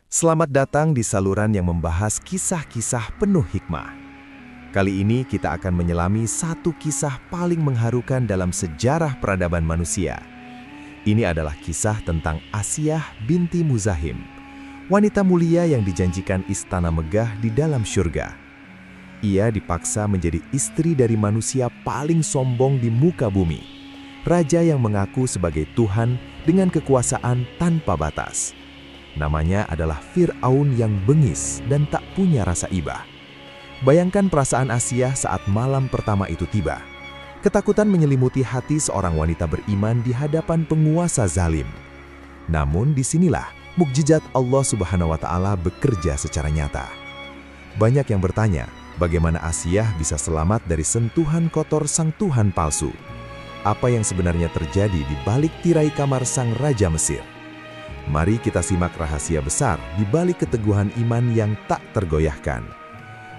Selamat datang di saluran yang membahas kisah-kisah penuh hikmah. Kali ini kita akan menyelami satu kisah paling mengharukan dalam sejarah peradaban manusia. Ini adalah kisah tentang Asiyah binti Muzahim, wanita mulia yang dijanjikan istana megah di dalam syurga. Ia dipaksa menjadi istri dari manusia paling sombong di muka bumi, raja yang mengaku sebagai Tuhan dengan kekuasaan tanpa batas. Namanya adalah Fir'aun yang bengis dan tak punya rasa iba. Bayangkan perasaan Asiyah saat malam pertama itu tiba. Ketakutan menyelimuti hati seorang wanita beriman di hadapan penguasa zalim. Namun disinilah mukjizat Allah Subhanahu wa Ta'ala bekerja secara nyata. Banyak yang bertanya, bagaimana Asiyah bisa selamat dari sentuhan kotor sang Tuhan palsu? Apa yang sebenarnya terjadi di balik tirai kamar sang Raja Mesir? Mari kita simak rahasia besar di balik keteguhan iman yang tak tergoyahkan.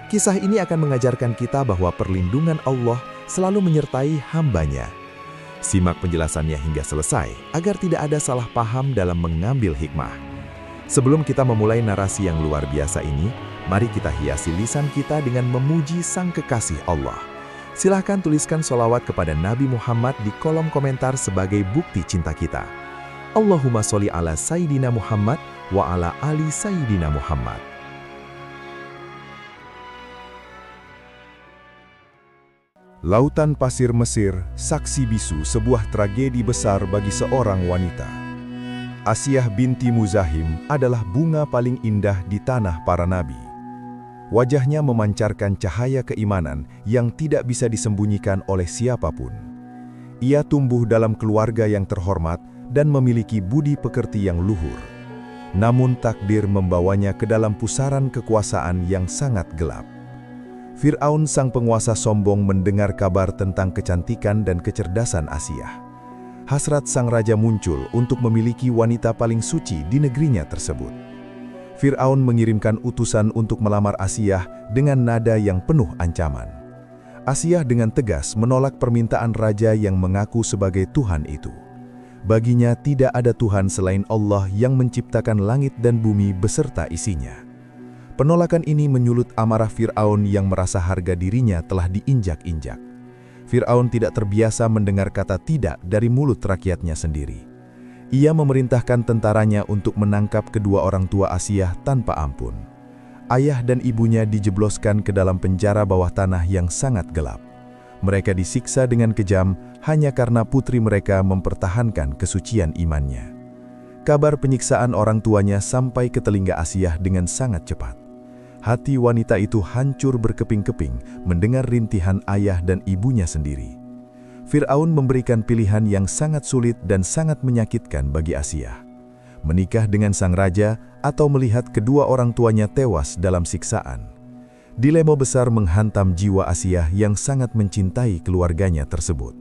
Kisah ini akan mengajarkan kita bahwa perlindungan Allah selalu menyertai hambanya. Simak penjelasannya hingga selesai agar tidak ada salah paham dalam mengambil hikmah. Sebelum kita memulai narasi yang luar biasa ini, mari kita hiasi lisan kita dengan memuji Sang Kekasih Allah. Silahkan tuliskan sholawat kepada Nabi Muhammad di kolom komentar sebagai bukti cinta kita. Allahumma sholli ala Sayyidina Muhammad wa ala ali Sayyidina Muhammad. Lautan pasir Mesir, saksi bisu sebuah tragedi besar bagi seorang wanita. Asiyah binti Muzahim adalah bunga paling indah di tanah para nabi. Wajahnya memancarkan cahaya keimanan yang tidak bisa disembunyikan oleh siapapun. Ia tumbuh dalam keluarga yang terhormat dan memiliki budi pekerti yang luhur. Namun takdir membawanya ke dalam pusaran kekuasaan yang sangat gelap. Fir'aun sang penguasa sombong mendengar kabar tentang kecantikan dan kecerdasan Asiyah. Hasrat sang raja muncul untuk memiliki wanita paling suci di negerinya tersebut. Fir'aun mengirimkan utusan untuk melamar Asiyah dengan nada yang penuh ancaman. Asiyah dengan tegas menolak permintaan raja yang mengaku sebagai Tuhan itu. Baginya tidak ada Tuhan selain Allah yang menciptakan langit dan bumi beserta isinya. Penolakan ini menyulut amarah Fir'aun yang merasa harga dirinya telah diinjak-injak. Fir'aun tidak terbiasa mendengar kata tidak dari mulut rakyatnya sendiri. Ia memerintahkan tentaranya untuk menangkap kedua orang tua Asiyah tanpa ampun. Ayah dan ibunya dijebloskan ke dalam penjara bawah tanah yang sangat gelap. Mereka disiksa dengan kejam hanya karena putri mereka mempertahankan kesucian imannya. Kabar penyiksaan orang tuanya sampai ke telinga Asiyah dengan sangat cepat. Hati wanita itu hancur berkeping-keping mendengar rintihan ayah dan ibunya sendiri. Fir'aun memberikan pilihan yang sangat sulit dan sangat menyakitkan bagi Asiyah. Menikah dengan sang raja atau melihat kedua orang tuanya tewas dalam siksaan. Dilema besar menghantam jiwa Asiyah yang sangat mencintai keluarganya tersebut.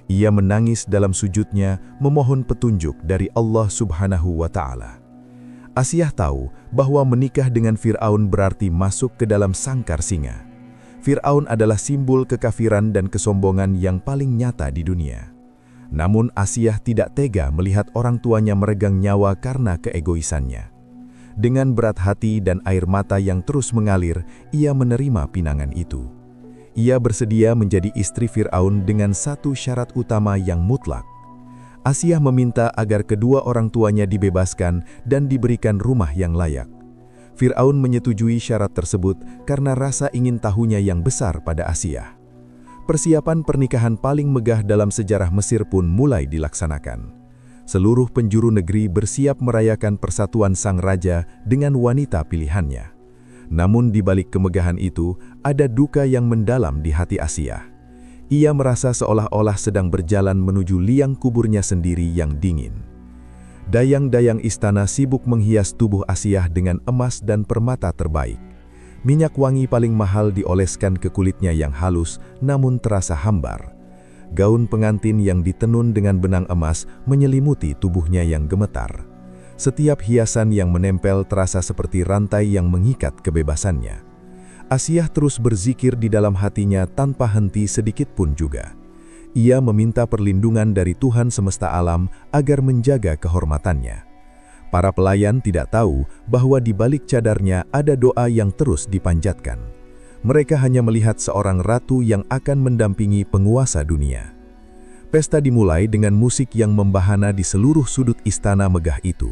Ia menangis dalam sujudnya memohon petunjuk dari Allah Subhanahu wa Ta'ala. Asiyah tahu bahwa menikah dengan Fir'aun berarti masuk ke dalam sangkar singa. Fir'aun adalah simbol kekafiran dan kesombongan yang paling nyata di dunia. Namun Asiyah tidak tega melihat orang tuanya meregang nyawa karena keegoisannya. Dengan berat hati dan air mata yang terus mengalir, ia menerima pinangan itu. Ia bersedia menjadi istri Fir'aun dengan satu syarat utama yang mutlak. Asiyah meminta agar kedua orang tuanya dibebaskan dan diberikan rumah yang layak. Fir'aun menyetujui syarat tersebut karena rasa ingin tahunya yang besar pada Asiyah. Persiapan pernikahan paling megah dalam sejarah Mesir pun mulai dilaksanakan. Seluruh penjuru negeri bersiap merayakan persatuan sang raja dengan wanita pilihannya. Namun di balik kemegahan itu, ada duka yang mendalam di hati Asiyah. Ia merasa seolah-olah sedang berjalan menuju liang kuburnya sendiri yang dingin. Dayang-dayang istana sibuk menghias tubuh Asiyah dengan emas dan permata terbaik. Minyak wangi paling mahal dioleskan ke kulitnya yang halus namun terasa hambar. Gaun pengantin yang ditenun dengan benang emas menyelimuti tubuhnya yang gemetar. Setiap hiasan yang menempel terasa seperti rantai yang mengikat kebebasannya. Asiyah terus berzikir di dalam hatinya tanpa henti sedikit pun juga. Ia meminta perlindungan dari Tuhan semesta alam agar menjaga kehormatannya. Para pelayan tidak tahu bahwa di balik cadarnya ada doa yang terus dipanjatkan. Mereka hanya melihat seorang ratu yang akan mendampingi penguasa dunia. Pesta dimulai dengan musik yang membahana di seluruh sudut istana megah itu.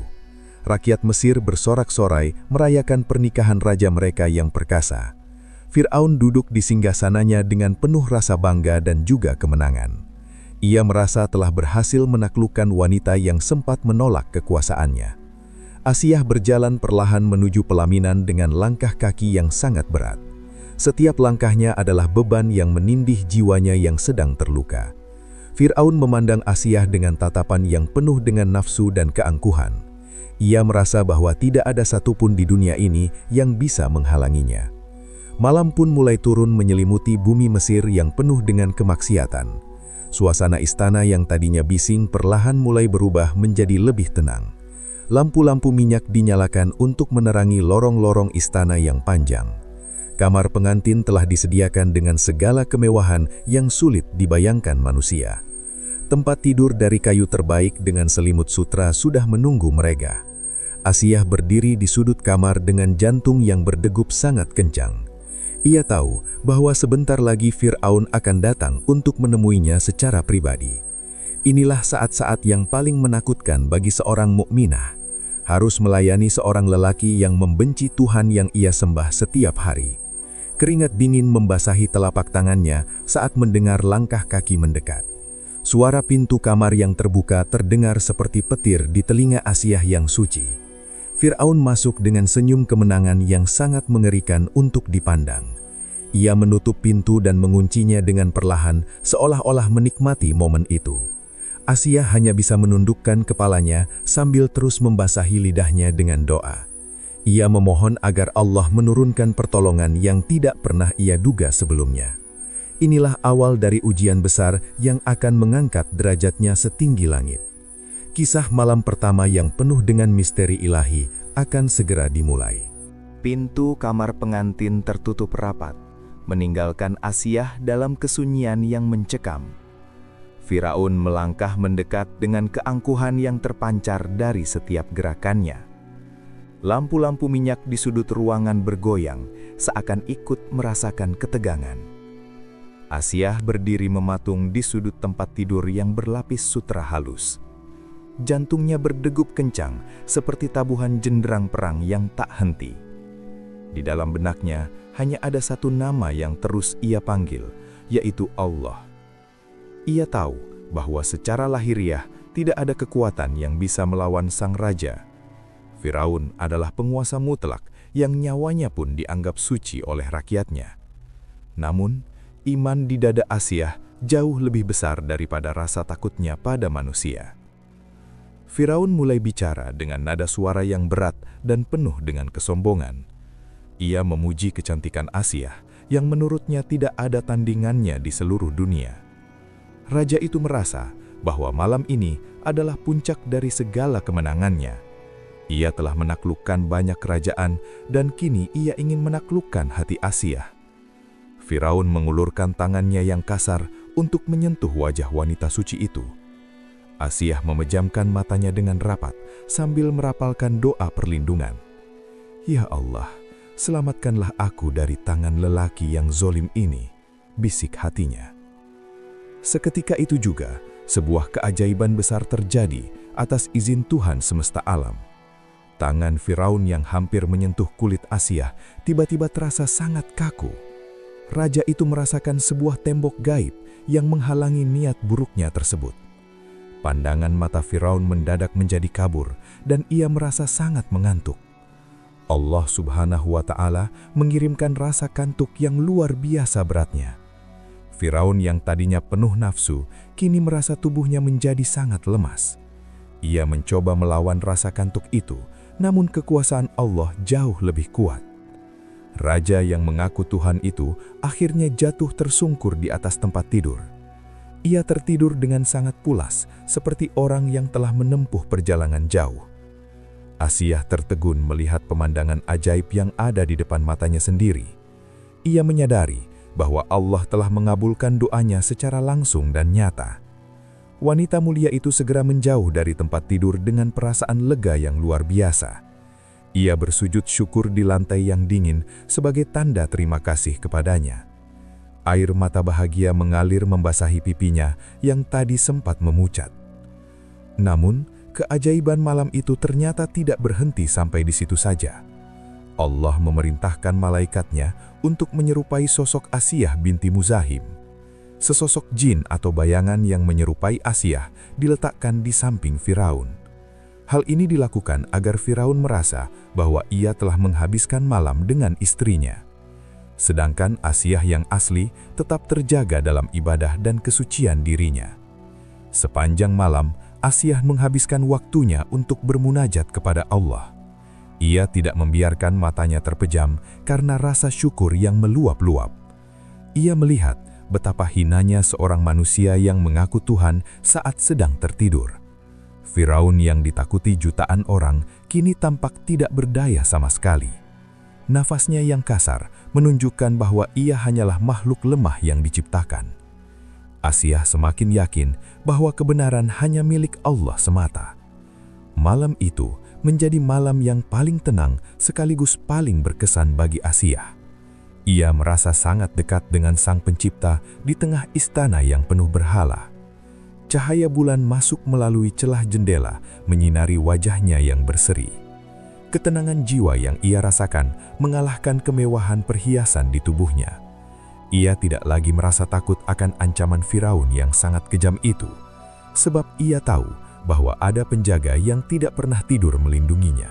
Rakyat Mesir bersorak-sorai merayakan pernikahan raja mereka yang perkasa. Fir'aun duduk di singgasananya dengan penuh rasa bangga dan juga kemenangan. Ia merasa telah berhasil menaklukkan wanita yang sempat menolak kekuasaannya. Asiyah berjalan perlahan menuju pelaminan dengan langkah kaki yang sangat berat. Setiap langkahnya adalah beban yang menindih jiwanya yang sedang terluka. Fir'aun memandang Asiyah dengan tatapan yang penuh dengan nafsu dan keangkuhan. Ia merasa bahwa tidak ada satupun di dunia ini yang bisa menghalanginya. Malam pun mulai turun menyelimuti bumi Mesir yang penuh dengan kemaksiatan. Suasana istana yang tadinya bising perlahan mulai berubah menjadi lebih tenang. Lampu-lampu minyak dinyalakan untuk menerangi lorong-lorong istana yang panjang. Kamar pengantin telah disediakan dengan segala kemewahan yang sulit dibayangkan manusia. Tempat tidur dari kayu terbaik dengan selimut sutra sudah menunggu mereka. Asiyah berdiri di sudut kamar dengan jantung yang berdegup sangat kencang. Ia tahu bahwa sebentar lagi Fir'aun akan datang untuk menemuinya secara pribadi. Inilah saat-saat yang paling menakutkan bagi seorang mukminah, harus melayani seorang lelaki yang membenci Tuhan yang ia sembah setiap hari. Keringat dingin membasahi telapak tangannya saat mendengar langkah kaki mendekat. Suara pintu kamar yang terbuka terdengar seperti petir di telinga Asiyah yang suci. Fir'aun masuk dengan senyum kemenangan yang sangat mengerikan untuk dipandang. Ia menutup pintu dan menguncinya dengan perlahan, seolah-olah menikmati momen itu. Asiyah hanya bisa menundukkan kepalanya sambil terus membasahi lidahnya dengan doa. Ia memohon agar Allah menurunkan pertolongan yang tidak pernah ia duga sebelumnya. Inilah awal dari ujian besar yang akan mengangkat derajatnya setinggi langit. Kisah malam pertama yang penuh dengan misteri ilahi akan segera dimulai. Pintu kamar pengantin tertutup rapat, meninggalkan Asiyah dalam kesunyian yang mencekam. Firaun melangkah mendekat dengan keangkuhan yang terpancar dari setiap gerakannya. Lampu-lampu minyak di sudut ruangan bergoyang, seakan ikut merasakan ketegangan. Asiyah berdiri mematung di sudut tempat tidur yang berlapis sutra halus. Jantungnya berdegup kencang, seperti tabuhan jenderang perang yang tak henti. Di dalam benaknya, hanya ada satu nama yang terus ia panggil, yaitu Allah. Ia tahu bahwa secara lahiriah tidak ada kekuatan yang bisa melawan sang raja. Firaun adalah penguasa mutlak yang nyawanya pun dianggap suci oleh rakyatnya. Namun, iman di dada Asiyah jauh lebih besar daripada rasa takutnya pada manusia. Firaun mulai bicara dengan nada suara yang berat dan penuh dengan kesombongan. Ia memuji kecantikan Asiyah yang menurutnya tidak ada tandingannya di seluruh dunia. Raja itu merasa bahwa malam ini adalah puncak dari segala kemenangannya. Ia telah menaklukkan banyak kerajaan dan kini ia ingin menaklukkan hati Asiyah. Firaun mengulurkan tangannya yang kasar untuk menyentuh wajah wanita suci itu. Asiyah memejamkan matanya dengan rapat sambil merapalkan doa perlindungan. "Ya Allah, selamatkanlah aku dari tangan lelaki yang zolim ini," bisik hatinya. Seketika itu juga, sebuah keajaiban besar terjadi atas izin Tuhan semesta alam. Tangan Firaun yang hampir menyentuh kulit Asiyah tiba-tiba terasa sangat kaku. Raja itu merasakan sebuah tembok gaib yang menghalangi niat buruknya tersebut. Pandangan mata Firaun mendadak menjadi kabur dan ia merasa sangat mengantuk. Allah Subhanahu wa Ta'ala mengirimkan rasa kantuk yang luar biasa beratnya. Firaun yang tadinya penuh nafsu, kini merasa tubuhnya menjadi sangat lemas. Ia mencoba melawan rasa kantuk itu, namun kekuasaan Allah jauh lebih kuat. Raja yang mengaku Tuhan itu akhirnya jatuh tersungkur di atas tempat tidur. Ia tertidur dengan sangat pulas, seperti orang yang telah menempuh perjalanan jauh. Asiyah tertegun melihat pemandangan ajaib yang ada di depan matanya sendiri. Ia menyadari bahwa Allah telah mengabulkan doanya secara langsung dan nyata. wanita mulia itu segera menjauh dari tempat tidur dengan perasaan lega yang luar biasa. Ia bersujud syukur di lantai yang dingin sebagai tanda terima kasih kepadanya. Air mata bahagia mengalir membasahi pipinya yang tadi sempat memucat. Namun, keajaiban malam itu ternyata tidak berhenti sampai di situ saja. Allah memerintahkan malaikatnya untuk menyerupai sosok Asiyah binti Muzahim. Sesosok jin atau bayangan yang menyerupai Asiyah diletakkan di samping Firaun. Hal ini dilakukan agar Firaun merasa bahwa ia telah menghabiskan malam dengan istrinya. Sedangkan Asiyah yang asli tetap terjaga dalam ibadah dan kesucian dirinya. Sepanjang malam, Asiyah menghabiskan waktunya untuk bermunajat kepada Allah. Ia tidak membiarkan matanya terpejam karena rasa syukur yang meluap-luap. Ia melihat betapa hinanya seorang manusia yang mengaku Tuhan saat sedang tertidur. Firaun yang ditakuti jutaan orang kini tampak tidak berdaya sama sekali. Nafasnya yang kasar menunjukkan bahwa ia hanyalah makhluk lemah yang diciptakan. Asiyah semakin yakin bahwa kebenaran hanya milik Allah semata. Malam itu menjadi malam yang paling tenang sekaligus paling berkesan bagi Asiyah. Ia merasa sangat dekat dengan Sang Pencipta di tengah istana yang penuh berhala. Cahaya bulan masuk melalui celah jendela menyinari wajahnya yang berseri. Ketenangan jiwa yang ia rasakan mengalahkan kemewahan perhiasan di tubuhnya. Ia tidak lagi merasa takut akan ancaman Firaun yang sangat kejam itu, sebab ia tahu bahwa ada penjaga yang tidak pernah tidur melindunginya.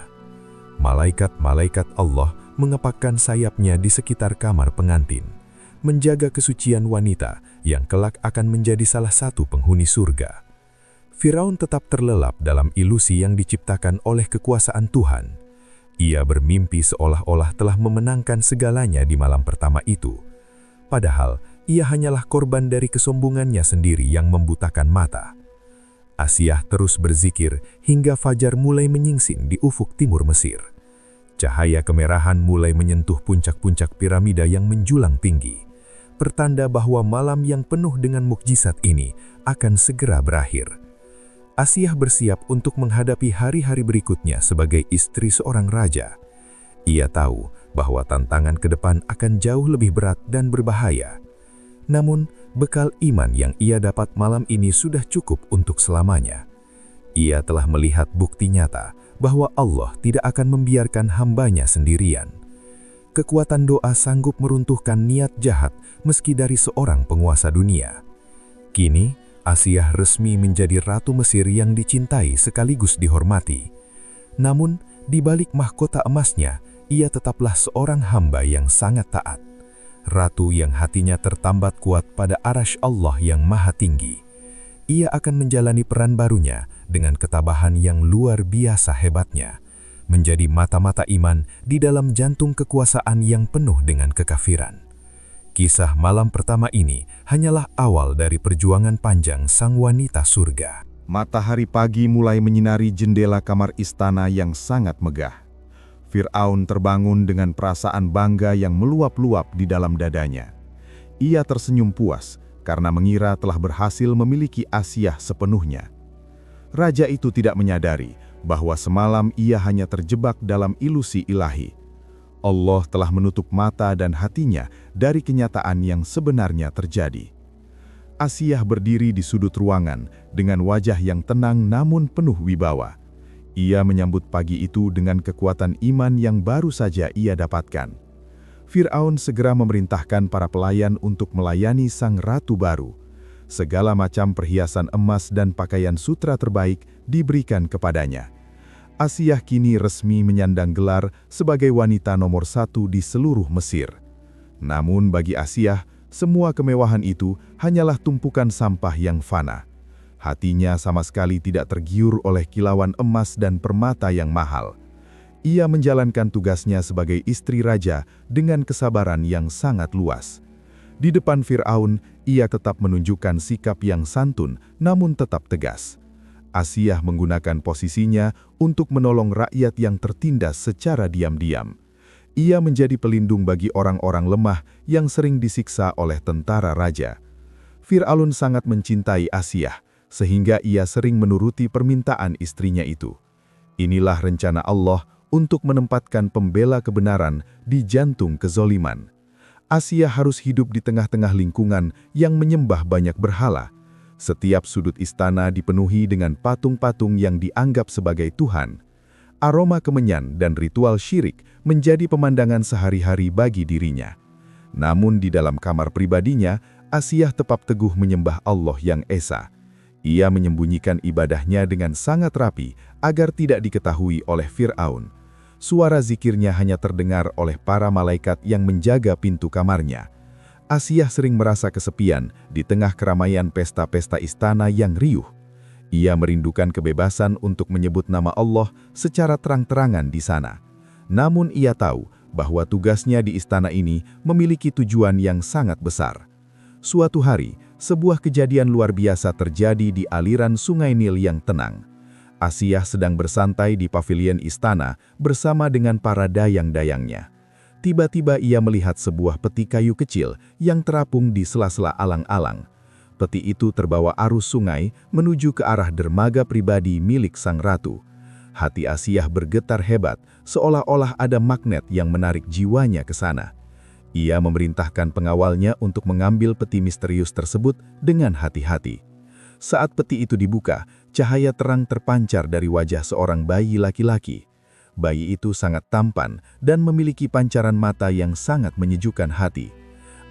Malaikat-malaikat Allah mengepakkan sayapnya di sekitar kamar pengantin, menjaga kesucian wanita yang kelak akan menjadi salah satu penghuni surga. Firaun tetap terlelap dalam ilusi yang diciptakan oleh kekuasaan Tuhan. Ia bermimpi seolah-olah telah memenangkan segalanya di malam pertama itu. Padahal, ia hanyalah korban dari kesombongannya sendiri yang membutakan mata. Asiyah terus berzikir hingga fajar mulai menyingsing di ufuk timur Mesir. Cahaya kemerahan mulai menyentuh puncak-puncak piramida yang menjulang tinggi, pertanda bahwa malam yang penuh dengan mukjizat ini akan segera berakhir. Asiyah bersiap untuk menghadapi hari-hari berikutnya sebagai istri seorang raja. Ia tahu bahwa tantangan ke depan akan jauh lebih berat dan berbahaya. Namun, bekal iman yang ia dapat malam ini sudah cukup untuk selamanya. Ia telah melihat bukti nyata bahwa Allah tidak akan membiarkan hambanya sendirian. Kekuatan doa sanggup meruntuhkan niat jahat meski dari seorang penguasa dunia. Kini, Asiyah resmi menjadi Ratu Mesir yang dicintai sekaligus dihormati. Namun, di balik mahkota emasnya, ia tetaplah seorang hamba yang sangat taat. Ratu yang hatinya tertambat kuat pada arasy Allah yang maha tinggi. Ia akan menjalani peran barunya dengan ketabahan yang luar biasa hebatnya, menjadi mata-mata iman di dalam jantung kekuasaan yang penuh dengan kekafiran. Kisah malam pertama ini hanyalah awal dari perjuangan panjang sang wanita surga. Matahari pagi mulai menyinari jendela kamar istana yang sangat megah. Fir'aun terbangun dengan perasaan bangga yang meluap-luap di dalam dadanya. Ia tersenyum puas karena mengira telah berhasil memiliki Asiyah sepenuhnya. Raja itu tidak menyadari bahwa semalam ia hanya terjebak dalam ilusi ilahi. Allah telah menutup mata dan hatinya dari kenyataan yang sebenarnya terjadi. Asiyah berdiri di sudut ruangan dengan wajah yang tenang namun penuh wibawa. Ia menyambut pagi itu dengan kekuatan iman yang baru saja ia dapatkan. Fir'aun segera memerintahkan para pelayan untuk melayani sang ratu baru. Segala macam perhiasan emas dan pakaian sutra terbaik diberikan kepadanya. Asiyah kini resmi menyandang gelar sebagai wanita nomor 1 di seluruh Mesir. Namun bagi Asiyah, semua kemewahan itu hanyalah tumpukan sampah yang fana. Hatinya sama sekali tidak tergiur oleh kilauan emas dan permata yang mahal. Ia menjalankan tugasnya sebagai istri raja dengan kesabaran yang sangat luas. Di depan Fir'aun, ia tetap menunjukkan sikap yang santun namun tetap tegas. Asiyah menggunakan posisinya untuk menolong rakyat yang tertindas secara diam-diam. Ia menjadi pelindung bagi orang-orang lemah yang sering disiksa oleh tentara raja. Fir'aun sangat mencintai Asiyah, sehingga ia sering menuruti permintaan istrinya itu. Inilah rencana Allah untuk menempatkan pembela kebenaran di jantung kezoliman. Asia harus hidup di tengah-tengah lingkungan yang menyembah banyak berhala. Setiap sudut istana dipenuhi dengan patung-patung yang dianggap sebagai Tuhan. Aroma kemenyan dan ritual syirik menjadi pemandangan sehari-hari bagi dirinya. Namun di dalam kamar pribadinya, Asia tetap teguh menyembah Allah yang Esa. Ia menyembunyikan ibadahnya dengan sangat rapi agar tidak diketahui oleh Fir'aun. Suara zikirnya hanya terdengar oleh para malaikat yang menjaga pintu kamarnya. Asia sering merasa kesepian di tengah keramaian pesta-pesta istana yang riuh. Ia merindukan kebebasan untuk menyebut nama Allah secara terang-terangan di sana. Namun ia tahu bahwa tugasnya di istana ini memiliki tujuan yang sangat besar. Suatu hari, sebuah kejadian luar biasa terjadi di aliran Sungai Nil yang tenang. Asia sedang bersantai di pavilion istana bersama dengan para dayang-dayangnya. Tiba-tiba ia melihat sebuah peti kayu kecil yang terapung di sela-sela alang-alang. Peti itu terbawa arus sungai menuju ke arah dermaga pribadi milik sang ratu. Hati Asia bergetar hebat, seolah-olah ada magnet yang menarik jiwanya ke sana. Ia memerintahkan pengawalnya untuk mengambil peti misterius tersebut dengan hati-hati. Saat peti itu dibuka, cahaya terang terpancar dari wajah seorang bayi laki-laki. Bayi itu sangat tampan dan memiliki pancaran mata yang sangat menyejukkan hati.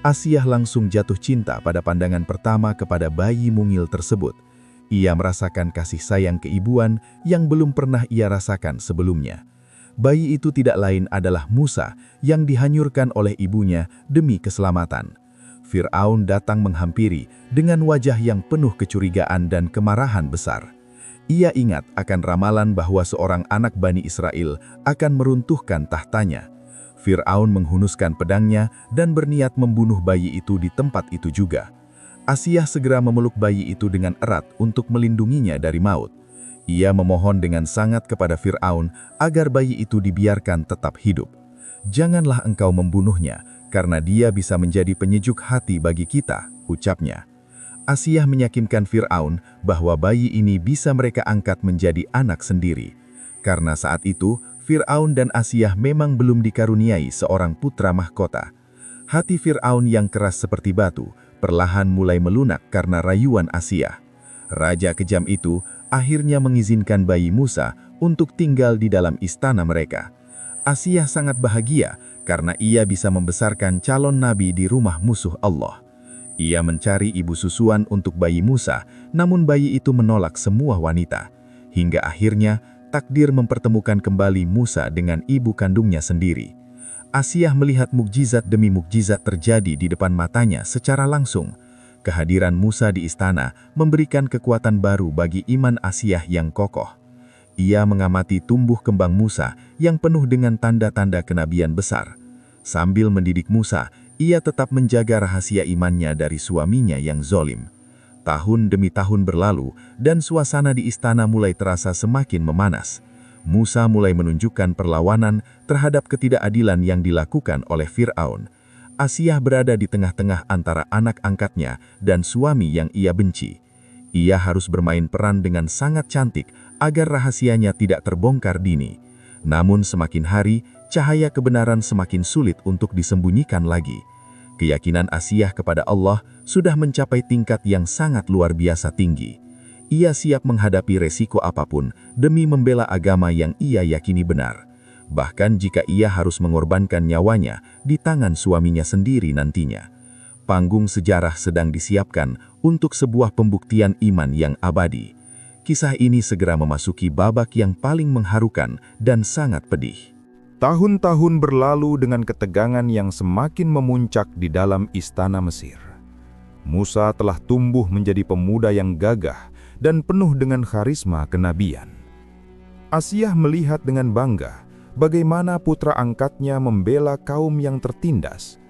Asia langsung jatuh cinta pada pandangan pertama kepada bayi mungil tersebut. Ia merasakan kasih sayang keibuan yang belum pernah ia rasakan sebelumnya. Bayi itu tidak lain adalah Musa yang dihanyurkan oleh ibunya demi keselamatan. Fir'aun datang menghampiri dengan wajah yang penuh kecurigaan dan kemarahan besar. Ia ingat akan ramalan bahwa seorang anak Bani Israel akan meruntuhkan tahtanya. Fir'aun menghunuskan pedangnya dan berniat membunuh bayi itu di tempat itu juga. Asia segera memeluk bayi itu dengan erat untuk melindunginya dari maut. Ia memohon dengan sangat kepada Fir'aun agar bayi itu dibiarkan tetap hidup. "Janganlah engkau membunuhnya, karena dia bisa menjadi penyejuk hati bagi kita," ucapnya. Asia meyakinkan Fir'aun bahwa bayi ini bisa mereka angkat menjadi anak sendiri. Karena saat itu, Fir'aun dan Asia memang belum dikaruniai seorang putra mahkota. Hati Fir'aun yang keras seperti batu, perlahan mulai melunak karena rayuan Asia. Raja kejam itu akhirnya mengizinkan bayi Musa untuk tinggal di dalam istana mereka. Asia sangat bahagia karena ia bisa membesarkan calon nabi di rumah musuh Allah. Ia mencari ibu susuan untuk bayi Musa, namun bayi itu menolak semua wanita. Hingga akhirnya takdir mempertemukan kembali Musa dengan ibu kandungnya sendiri. Asia melihat mukjizat demi mukjizat terjadi di depan matanya secara langsung. Kehadiran Musa di istana memberikan kekuatan baru bagi iman Asia yang kokoh. Ia mengamati tumbuh kembang Musa yang penuh dengan tanda-tanda kenabian besar. Sambil mendidik Musa, ia tetap menjaga rahasia imannya dari suaminya yang zolim. Tahun demi tahun berlalu dan suasana di istana mulai terasa semakin memanas. Musa mulai menunjukkan perlawanan terhadap ketidakadilan yang dilakukan oleh Fir'aun. Asia berada di tengah-tengah antara anak angkatnya dan suami yang ia benci. Ia harus bermain peran dengan sangat cantik agar rahasianya tidak terbongkar dini. Namun semakin hari, cahaya kebenaran semakin sulit untuk disembunyikan lagi. Keyakinan Asia kepada Allah sudah mencapai tingkat yang sangat luar biasa tinggi. Ia siap menghadapi resiko apapun demi membela agama yang ia yakini benar. Bahkan jika ia harus mengorbankan nyawanya di tangan suaminya sendiri nantinya. Panggung sejarah sedang disiapkan untuk sebuah pembuktian iman yang abadi. Kisah ini segera memasuki babak yang paling mengharukan dan sangat pedih. Tahun-tahun berlalu dengan ketegangan yang semakin memuncak di dalam istana Mesir. Musa telah tumbuh menjadi pemuda yang gagah dan penuh dengan karisma kenabian. Asia melihat dengan bangga bagaimana putra angkatnya membela kaum yang tertindas.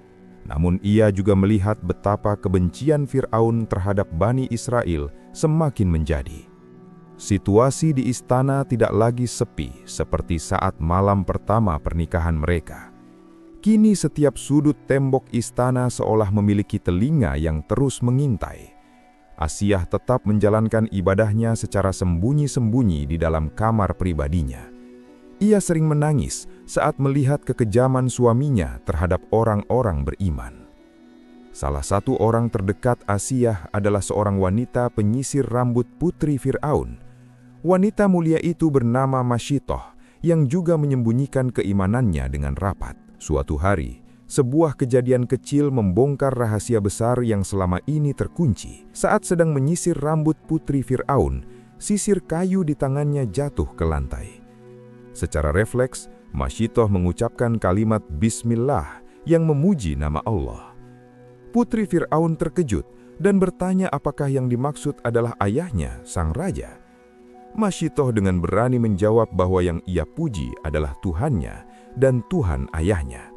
Namun ia juga melihat betapa kebencian Fir'aun terhadap Bani Israel semakin menjadi. Situasi di istana tidak lagi sepi seperti saat malam pertama pernikahan mereka. Kini setiap sudut tembok istana seolah memiliki telinga yang terus mengintai. Asiyah tetap menjalankan ibadahnya secara sembunyi-sembunyi di dalam kamar pribadinya. Ia sering menangis saat melihat kekejaman suaminya terhadap orang-orang beriman. Salah satu orang terdekat Asiyah adalah seorang wanita penyisir rambut putri Fir'aun. Wanita mulia itu bernama Masyitoh, yang juga menyembunyikan keimanannya dengan rapat. Suatu hari, sebuah kejadian kecil membongkar rahasia besar yang selama ini terkunci. Saat sedang menyisir rambut putri Fir'aun, sisir kayu di tangannya jatuh ke lantai. Secara refleks, Masyitoh mengucapkan kalimat Bismillah yang memuji nama Allah. Putri Fir'aun terkejut dan bertanya apakah yang dimaksud adalah ayahnya, sang raja. Masyitoh dengan berani menjawab bahwa yang ia puji adalah Tuhannya dan Tuhan ayahnya.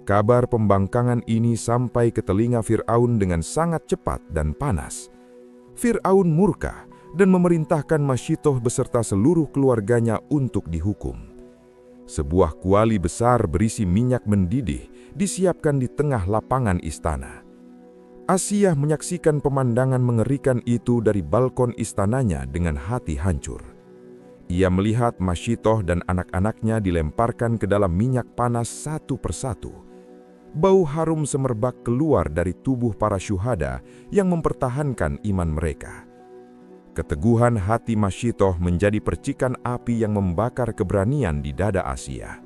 Kabar pembangkangan ini sampai ke telinga Fir'aun dengan sangat cepat dan panas. Fir'aun murka dan memerintahkan Masyitoh beserta seluruh keluarganya untuk dihukum. Sebuah kuali besar berisi minyak mendidih disiapkan di tengah lapangan istana. Asiyah menyaksikan pemandangan mengerikan itu dari balkon istananya dengan hati hancur. Ia melihat Masyitoh dan anak-anaknya dilemparkan ke dalam minyak panas satu persatu. Bau harum semerbak keluar dari tubuh para syuhada yang mempertahankan iman mereka. Keteguhan hati Masyitoh menjadi percikan api yang membakar keberanian di dada Asiyah.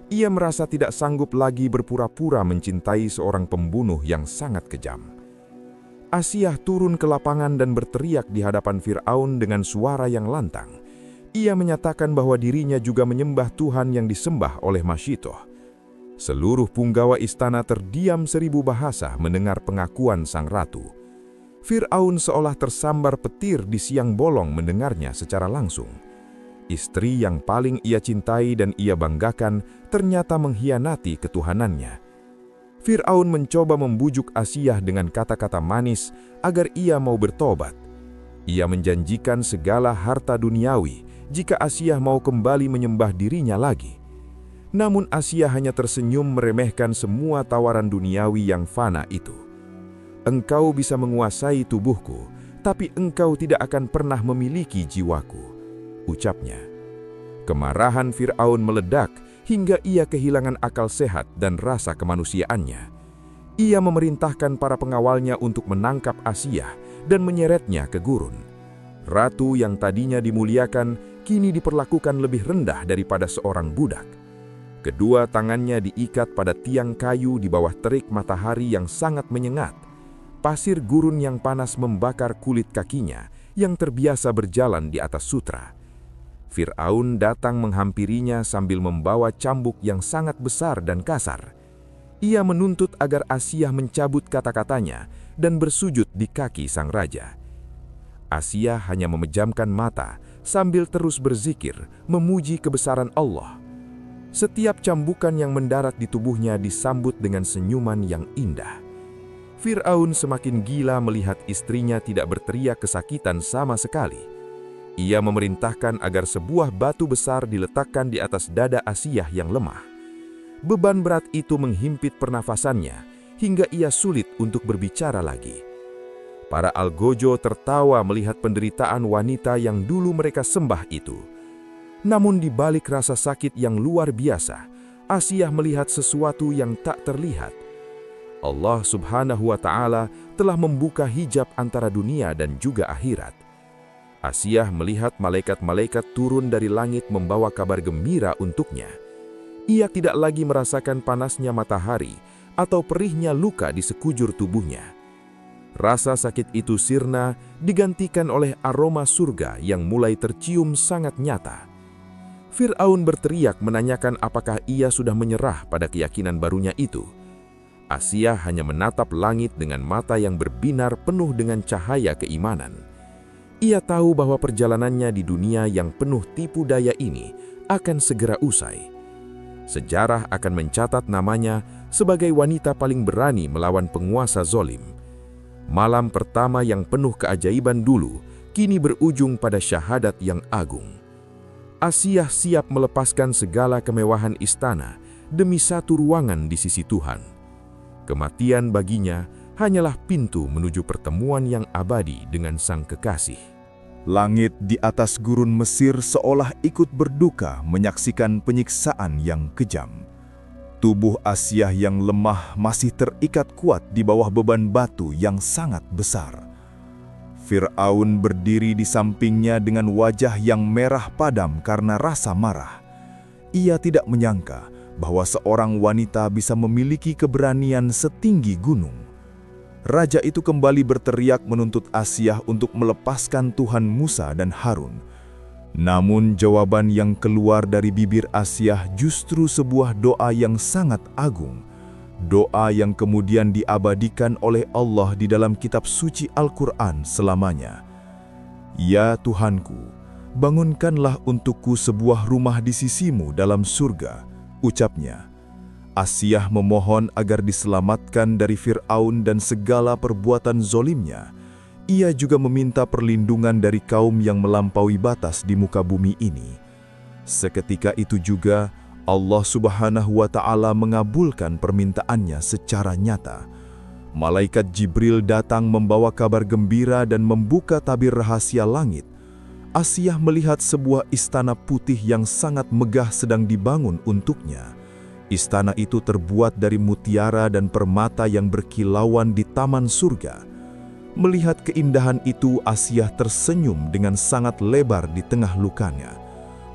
Ia merasa tidak sanggup lagi berpura-pura mencintai seorang pembunuh yang sangat kejam. Asiyah turun ke lapangan dan berteriak di hadapan Fir'aun dengan suara yang lantang. Ia menyatakan bahwa dirinya juga menyembah Tuhan yang disembah oleh Masyitoh. Seluruh punggawa istana terdiam 1000 bahasa mendengar pengakuan sang ratu. Fir'aun seolah tersambar petir di siang bolong mendengarnya secara langsung. Istri yang paling ia cintai dan ia banggakan ternyata mengkhianati ketuhanannya. Fir'aun mencoba membujuk Asiyah dengan kata-kata manis agar ia mau bertobat. Ia menjanjikan segala harta duniawi jika Asiyah mau kembali menyembah dirinya lagi. Namun Asiyah hanya tersenyum meremehkan semua tawaran duniawi yang fana itu. Engkau bisa menguasai tubuhku, tapi engkau tidak akan pernah memiliki jiwaku, ucapnya. Kemarahan Fir'aun meledak hingga ia kehilangan akal sehat dan rasa kemanusiaannya. Ia memerintahkan para pengawalnya untuk menangkap Asiyah dan menyeretnya ke gurun. Ratu yang tadinya dimuliakan, kini diperlakukan lebih rendah daripada seorang budak. Kedua tangannya diikat pada tiang kayu di bawah terik matahari yang sangat menyengat. Pasir gurun yang panas membakar kulit kakinya yang terbiasa berjalan di atas sutra. Fir'aun datang menghampirinya sambil membawa cambuk yang sangat besar dan kasar. Ia menuntut agar Asiyah mencabut kata-katanya dan bersujud di kaki sang raja. Asiyah hanya memejamkan mata sambil terus berzikir, memuji kebesaran Allah. Setiap cambukan yang mendarat di tubuhnya disambut dengan senyuman yang indah. Fir'aun semakin gila melihat istrinya tidak berteriak kesakitan sama sekali. Ia memerintahkan agar sebuah batu besar diletakkan di atas dada Asiyah yang lemah. Beban berat itu menghimpit pernafasannya hingga ia sulit untuk berbicara lagi. Para algojo tertawa melihat penderitaan wanita yang dulu mereka sembah itu. Namun di balik rasa sakit yang luar biasa, Asiyah melihat sesuatu yang tak terlihat. Allah Subhanahu wa Ta'ala telah membuka hijab antara dunia dan juga akhirat. Asiyah melihat malaikat-malaikat turun dari langit membawa kabar gembira untuknya. Ia tidak lagi merasakan panasnya matahari atau perihnya luka di sekujur tubuhnya. Rasa sakit itu sirna digantikan oleh aroma surga yang mulai tercium sangat nyata. Fir'aun berteriak menanyakan apakah ia sudah menyerah pada keyakinan barunya itu. Asiyah hanya menatap langit dengan mata yang berbinar penuh dengan cahaya keimanan. Ia tahu bahwa perjalanannya di dunia yang penuh tipu daya ini akan segera usai. Sejarah akan mencatat namanya sebagai wanita paling berani melawan penguasa zolim. Malam pertama yang penuh keajaiban dulu, kini berujung pada syahadat yang agung. Asiyah siap melepaskan segala kemewahan istana demi satu ruangan di sisi Tuhan. Kematian baginya hanyalah pintu menuju pertemuan yang abadi dengan sang kekasih. Langit di atas gurun Mesir seolah ikut berduka menyaksikan penyiksaan yang kejam. Tubuh Asiyah yang lemah masih terikat kuat di bawah beban batu yang sangat besar. Fir'aun berdiri di sampingnya dengan wajah yang merah padam karena rasa marah. Ia tidak menyangka bahwa seorang wanita bisa memiliki keberanian setinggi gunung. Raja itu kembali berteriak menuntut Asiyah untuk melepaskan Tuhan Musa dan Harun. Namun jawaban yang keluar dari bibir Asiyah justru sebuah doa yang sangat agung. Doa yang kemudian diabadikan oleh Allah di dalam kitab suci Al-Quran selamanya. Ya Tuhanku, bangunkanlah untukku sebuah rumah di sisimu dalam surga, ucapnya. Asiyah memohon agar diselamatkan dari Fir'aun dan segala perbuatan zolimnya. Ia juga meminta perlindungan dari kaum yang melampaui batas di muka bumi ini. Seketika itu juga, Allah Subhanahu wa Ta'ala mengabulkan permintaannya secara nyata. Malaikat Jibril datang membawa kabar gembira dan membuka tabir rahasia langit. Asiyah melihat sebuah istana putih yang sangat megah sedang dibangun untuknya. Istana itu terbuat dari mutiara dan permata yang berkilauan di taman surga. Melihat keindahan itu, Asiyah tersenyum dengan sangat lebar di tengah lukanya.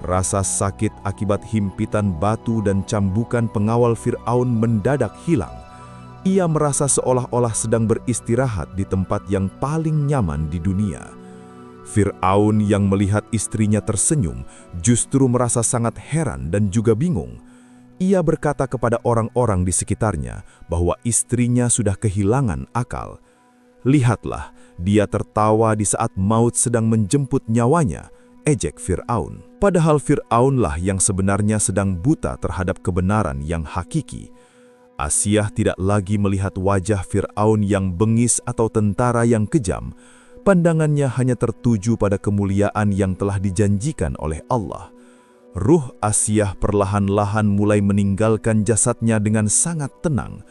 Rasa sakit akibat himpitan batu dan cambukan pengawal Fir'aun mendadak hilang. Ia merasa seolah-olah sedang beristirahat di tempat yang paling nyaman di dunia. Fir'aun yang melihat istrinya tersenyum justru merasa sangat heran dan juga bingung. Ia berkata kepada orang-orang di sekitarnya bahwa istrinya sudah kehilangan akal. Lihatlah, dia tertawa di saat maut sedang menjemput nyawanya, ejek Fir'aun. Padahal Fir'aunlah yang sebenarnya sedang buta terhadap kebenaran yang hakiki. Asiyah tidak lagi melihat wajah Fir'aun yang bengis atau tentara yang kejam. Pandangannya hanya tertuju pada kemuliaan yang telah dijanjikan oleh Allah. Ruh Asiyah perlahan-lahan mulai meninggalkan jasadnya dengan sangat tenang.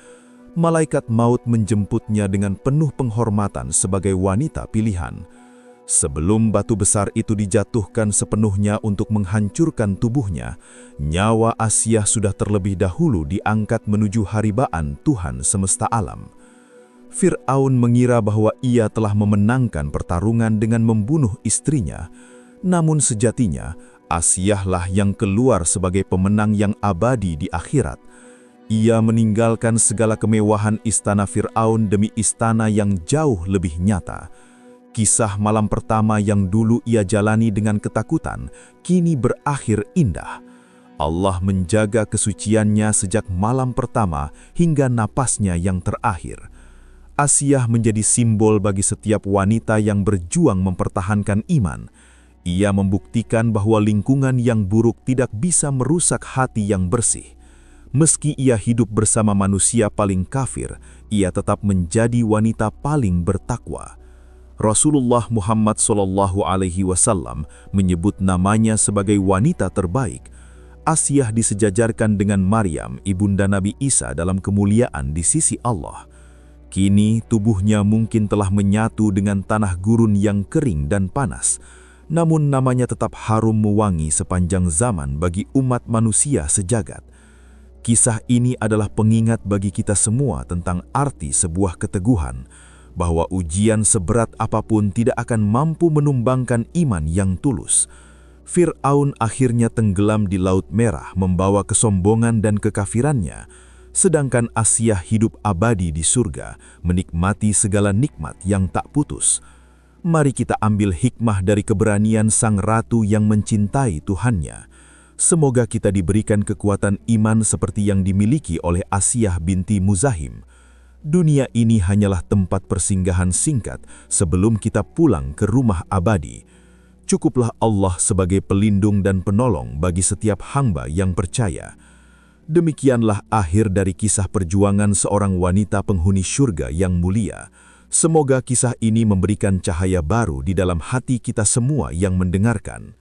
Malaikat maut menjemputnya dengan penuh penghormatan sebagai wanita pilihan. Sebelum batu besar itu dijatuhkan sepenuhnya untuk menghancurkan tubuhnya, nyawa Asiyah sudah terlebih dahulu diangkat menuju haribaan Tuhan semesta alam. Fir'aun mengira bahwa ia telah memenangkan pertarungan dengan membunuh istrinya, namun sejatinya Asiyahlah yang keluar sebagai pemenang yang abadi di akhirat. Ia meninggalkan segala kemewahan istana Fir'aun demi istana yang jauh lebih nyata. Kisah malam pertama yang dulu ia jalani dengan ketakutan, kini berakhir indah. Allah menjaga kesuciannya sejak malam pertama hingga napasnya yang terakhir. Asiyah menjadi simbol bagi setiap wanita yang berjuang mempertahankan iman. Ia membuktikan bahwa lingkungan yang buruk tidak bisa merusak hati yang bersih. Meski ia hidup bersama manusia paling kafir, ia tetap menjadi wanita paling bertakwa. Rasulullah Muhammad SAW menyebut namanya sebagai wanita terbaik. Asiyah disejajarkan dengan Maryam, ibunda Nabi Isa dalam kemuliaan di sisi Allah. Kini tubuhnya mungkin telah menyatu dengan tanah gurun yang kering dan panas. Namun namanya tetap harum mewangi sepanjang zaman bagi umat manusia sejagat. Kisah ini adalah pengingat bagi kita semua tentang arti sebuah keteguhan, bahwa ujian seberat apapun tidak akan mampu menumbangkan iman yang tulus. Fir'aun akhirnya tenggelam di Laut Merah membawa kesombongan dan kekafirannya, sedangkan Asiyah hidup abadi di surga, menikmati segala nikmat yang tak putus. Mari kita ambil hikmah dari keberanian sang ratu yang mencintai Tuhannya. Semoga kita diberikan kekuatan iman seperti yang dimiliki oleh Asiyah binti Muzahim. Dunia ini hanyalah tempat persinggahan singkat sebelum kita pulang ke rumah abadi. Cukuplah Allah sebagai pelindung dan penolong bagi setiap hamba yang percaya. Demikianlah akhir dari kisah perjuangan seorang wanita penghuni syurga yang mulia. Semoga kisah ini memberikan cahaya baru di dalam hati kita semua yang mendengarkan.